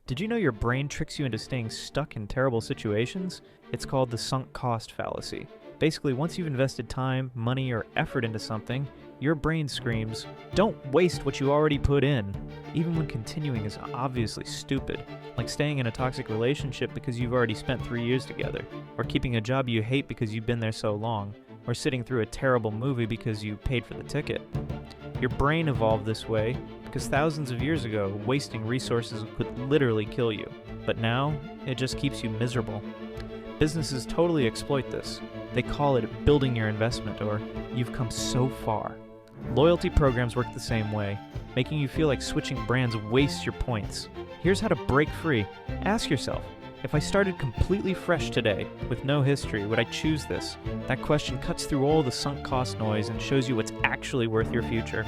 Did you know your brain tricks you into staying stuck in terrible situations? It's called the sunk cost fallacy. Basically, once you've invested time, money, or effort into something, your brain screams, "Don't waste what you already put in," even when continuing is obviously stupid, like staying in a toxic relationship because you've already spent 3 years together, or keeping a job you hate because you've been there so long, or sitting through a terrible movie because you paid for the ticket. Your brain evolved this way because thousands of years ago, wasting resources could literally kill you, but now it just keeps you miserable. Businesses totally exploit this. They call it building your investment, or you've come so far. Loyalty programs work the same way, making you feel like switching brands wastes your points. Here's how to break free. Ask yourself, if I started completely fresh today, with no history, would I choose this? That question cuts through all the sunk cost noise and shows you what's actually worth your future.